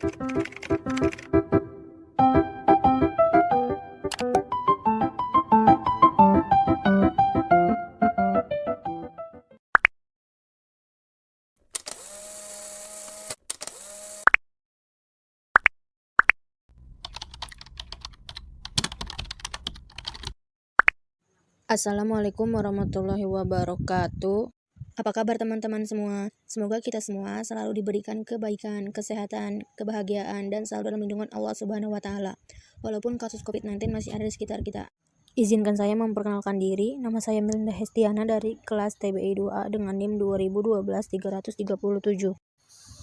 Assalamualaikum warahmatullahi wabarakatuh. Apa kabar teman-teman semua? Semoga kita semua selalu diberikan kebaikan, kesehatan, kebahagiaan, dan selalu dalam lindungan Allah Subhanahu wa Ta'ala. Walaupun kasus COVID-19 masih ada di sekitar kita. Izinkan saya memperkenalkan diri. Nama saya Melinda Hestiana dari kelas TBI 2A dengan NIM 2012-337.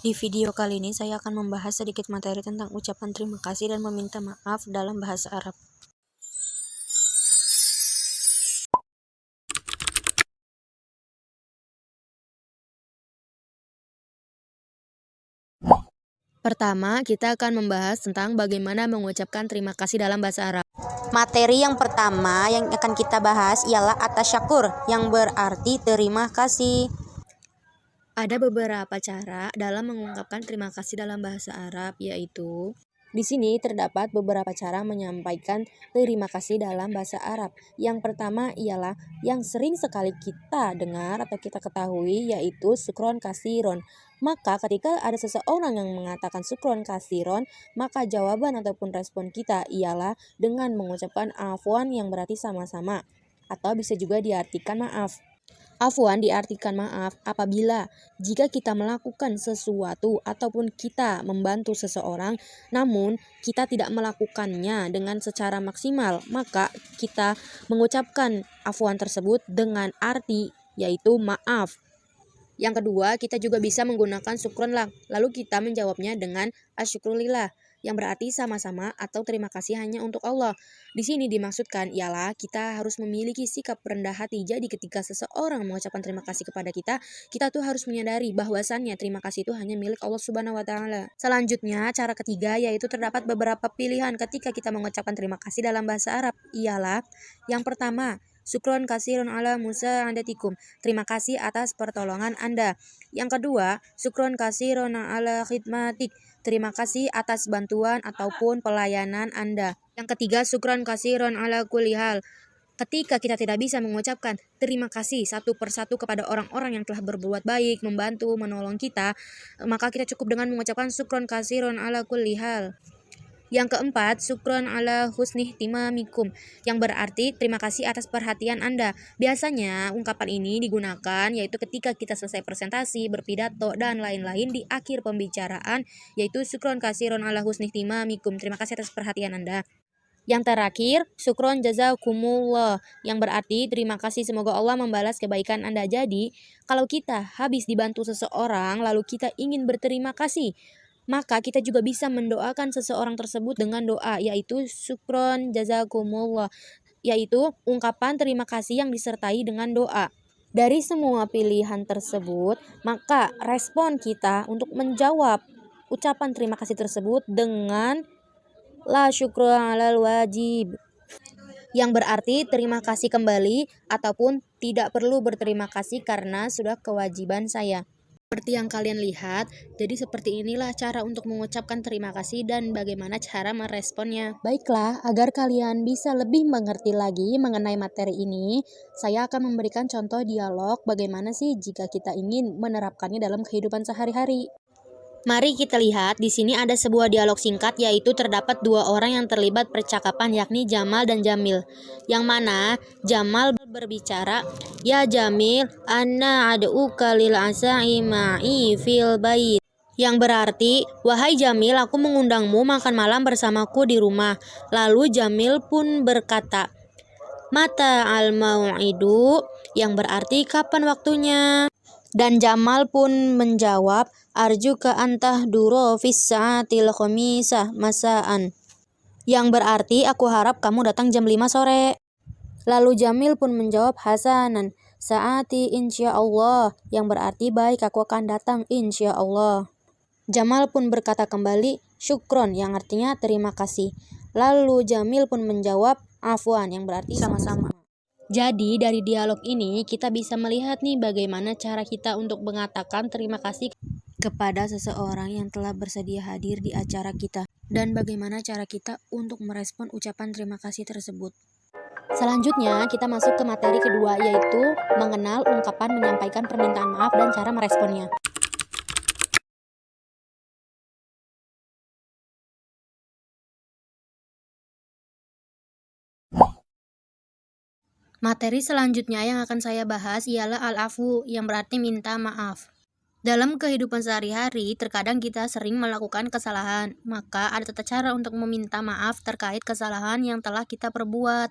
Di video kali ini saya akan membahas sedikit materi tentang ucapan terima kasih dan meminta maaf dalam bahasa Arab. Pertama, kita akan membahas tentang bagaimana mengucapkan terima kasih dalam bahasa Arab. Materi yang pertama yang akan kita bahas ialah atasyakur, yang berarti terima kasih. Ada beberapa cara dalam mengungkapkan terima kasih dalam bahasa Arab, yaitu di sini terdapat beberapa cara menyampaikan terima kasih dalam bahasa Arab. Yang pertama ialah yang sering sekali kita dengar atau kita ketahui, yaitu syukron kasiron. Maka ketika ada seseorang yang mengatakan syukron kasiron, maka jawaban ataupun respon kita ialah dengan mengucapkan afwan, yang berarti sama-sama, atau bisa juga diartikan maaf. Afwan diartikan maaf apabila jika kita melakukan sesuatu ataupun kita membantu seseorang namun kita tidak melakukannya dengan secara maksimal, maka kita mengucapkan afwan tersebut dengan arti yaitu maaf. Yang kedua, kita juga bisa menggunakan syukron lang, lalu kita menjawabnya dengan asyukrulillah, yang berarti sama-sama atau terima kasih hanya untuk Allah. Di sini dimaksudkan ialah kita harus memiliki sikap rendah hati. Jadi ketika seseorang mengucapkan terima kasih kepada kita, kita tuh harus menyadari bahwasannya terima kasih itu hanya milik Allah Subhanahu wa Ta'ala. Selanjutnya, cara ketiga yaitu terdapat beberapa pilihan ketika kita mengucapkan terima kasih dalam bahasa Arab, ialah yang pertama, syukron kasirun ala musa'adatikum, terima kasih atas pertolongan Anda. Yang kedua, syukron kasirun ala khidmatik, terima kasih atas bantuan ataupun pelayanan Anda. Yang ketiga, syukron kasirun ala kulli hal. Ketika kita tidak bisa mengucapkan terima kasih satu persatu kepada orang-orang yang telah berbuat baik, membantu, menolong kita, maka kita cukup dengan mengucapkan syukron kasirun ala kulli hal. Yang keempat, syukron ala husni timamikum, yang berarti terima kasih atas perhatian Anda. Biasanya ungkapan ini digunakan yaitu ketika kita selesai presentasi, berpidato, dan lain-lain di akhir pembicaraan, yaitu syukron kasiron ala husni timamikum, terima kasih atas perhatian Anda. Yang terakhir, syukron jazakumullah, yang berarti terima kasih, semoga Allah membalas kebaikan Anda. Jadi, kalau kita habis dibantu seseorang lalu kita ingin berterima kasih, maka kita juga bisa mendoakan seseorang tersebut dengan doa, yaitu syukron jazakumullah, yaitu ungkapan terima kasih yang disertai dengan doa. Dari semua pilihan tersebut, maka respon kita untuk menjawab ucapan terima kasih tersebut dengan la syukra alal wajib, yang berarti terima kasih kembali ataupun tidak perlu berterima kasih karena sudah kewajiban saya. Seperti yang kalian lihat, jadi seperti inilah cara untuk mengucapkan terima kasih dan bagaimana cara meresponnya. Baiklah, agar kalian bisa lebih mengerti lagi mengenai materi ini, saya akan memberikan contoh dialog bagaimana sih jika kita ingin menerapkannya dalam kehidupan sehari-hari. Mari kita lihat, di sini ada sebuah dialog singkat, yaitu terdapat dua orang yang terlibat percakapan, yakni Jamal dan Jamil. Yang mana Jamal berbicara, "Ya Jamil, anna ad'uka lil asa'i ma'i fil bait." Yang berarti, "Wahai Jamil, aku mengundangmu makan malam bersamaku di rumah." Lalu Jamil pun berkata, "Mata al mau'idu?" Yang berarti kapan waktunya? Dan Jamal pun menjawab, "Arjuka antah duro fis sa'atil khamisah masaan." Yang berarti aku harap kamu datang jam 5 sore. Lalu Jamil pun menjawab, "Hasanan, saati insyaallah." Yang berarti baik, aku akan datang insyaallah. Jamal pun berkata kembali, "Syukron," yang artinya terima kasih. Lalu Jamil pun menjawab, "Afwan," yang berarti sama-sama. Jadi dari dialog ini kita bisa melihat nih bagaimana cara kita untuk mengatakan terima kasih kepada seseorang yang telah bersedia hadir di acara kita, dan bagaimana cara kita untuk merespon ucapan terima kasih tersebut. Selanjutnya, kita masuk ke materi kedua, yaitu mengenal ungkapan menyampaikan permintaan maaf dan cara meresponnya. Materi selanjutnya yang akan saya bahas ialah al-afu, yang berarti minta maaf. Dalam kehidupan sehari-hari, terkadang kita sering melakukan kesalahan, maka ada tata cara untuk meminta maaf terkait kesalahan yang telah kita perbuat.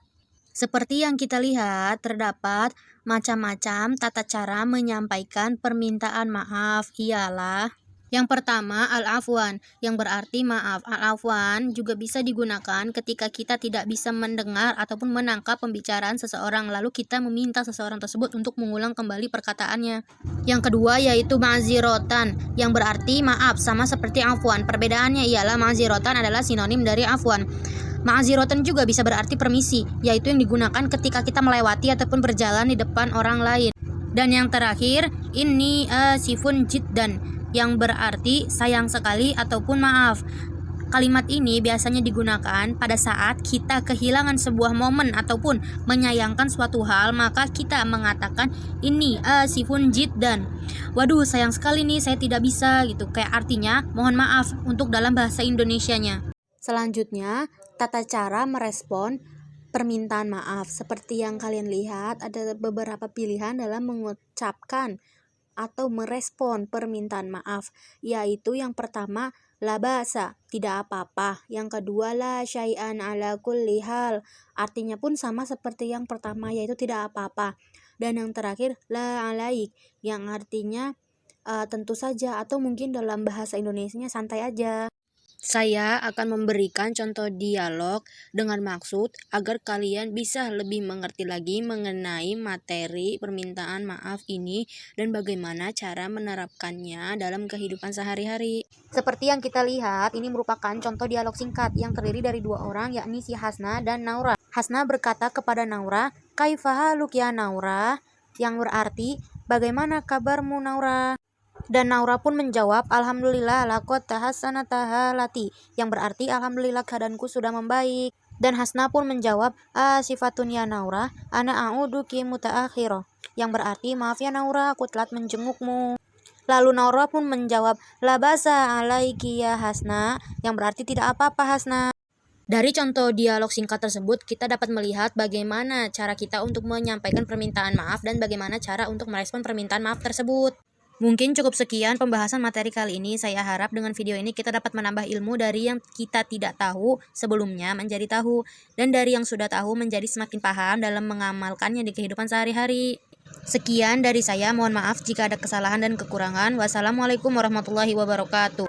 Seperti yang kita lihat, terdapat macam-macam tata cara menyampaikan permintaan maaf, ialah yang pertama, al-afwan, yang berarti maaf. Al-afwan juga bisa digunakan ketika kita tidak bisa mendengar ataupun menangkap pembicaraan seseorang, lalu kita meminta seseorang tersebut untuk mengulang kembali perkataannya. Yang kedua yaitu ma'zirotan, yang berarti maaf, sama seperti afwan. Perbedaannya ialah ma'zirotan adalah sinonim dari afwan. Ma'zirotan juga bisa berarti permisi, yaitu yang digunakan ketika kita melewati ataupun berjalan di depan orang lain. Dan yang terakhir, inni asifun jiddan, yang berarti sayang sekali ataupun maaf. Kalimat ini biasanya digunakan pada saat kita kehilangan sebuah momen ataupun menyayangkan suatu hal, maka kita mengatakan ini asifun jiddan. Waduh, sayang sekali nih, saya tidak bisa gitu. Kayak artinya mohon maaf untuk dalam bahasa Indonesianya. Selanjutnya, tata cara merespon permintaan maaf. Seperti yang kalian lihat, ada beberapa pilihan dalam mengucapkan atau merespon permintaan maaf, yaitu yang pertama la ba'sa, tidak apa-apa. Yang kedua la syai'an ala kulli hal, artinya pun sama seperti yang pertama, yaitu tidak apa-apa. Dan yang terakhir la alaik, yang artinya tentu saja, atau mungkin dalam bahasa Indonesianya santai aja. Saya akan memberikan contoh dialog dengan maksud agar kalian bisa lebih mengerti lagi mengenai materi permintaan maaf ini dan bagaimana cara menerapkannya dalam kehidupan sehari-hari. Seperti yang kita lihat, ini merupakan contoh dialog singkat yang terdiri dari dua orang, yakni si Hasna dan Naura. Hasna berkata kepada Naura, "Kaifa haluk ya Naura?" yang berarti, "Bagaimana kabarmu Naura?" Dan Naura pun menjawab, "Alhamdulillah laqad tahassanata halati," yang berarti alhamdulillah keadaanku sudah membaik. Dan Hasna pun menjawab, "Sifatun ya Naura, ana a'uduki mutaakhiro," yang berarti maaf ya Naura, aku telat menjengukmu. Lalu Naura pun menjawab, "La basa alaiki ya Hasna," yang berarti tidak apa-apa Hasna. Dari contoh dialog singkat tersebut, kita dapat melihat bagaimana cara kita untuk menyampaikan permintaan maaf dan bagaimana cara untuk merespon permintaan maaf tersebut. Mungkin cukup sekian pembahasan materi kali ini. Saya harap dengan video ini kita dapat menambah ilmu dari yang kita tidak tahu sebelumnya menjadi tahu, dan dari yang sudah tahu menjadi semakin paham dalam mengamalkannya di kehidupan sehari-hari. Sekian dari saya, mohon maaf jika ada kesalahan dan kekurangan. Wassalamualaikum warahmatullahi wabarakatuh.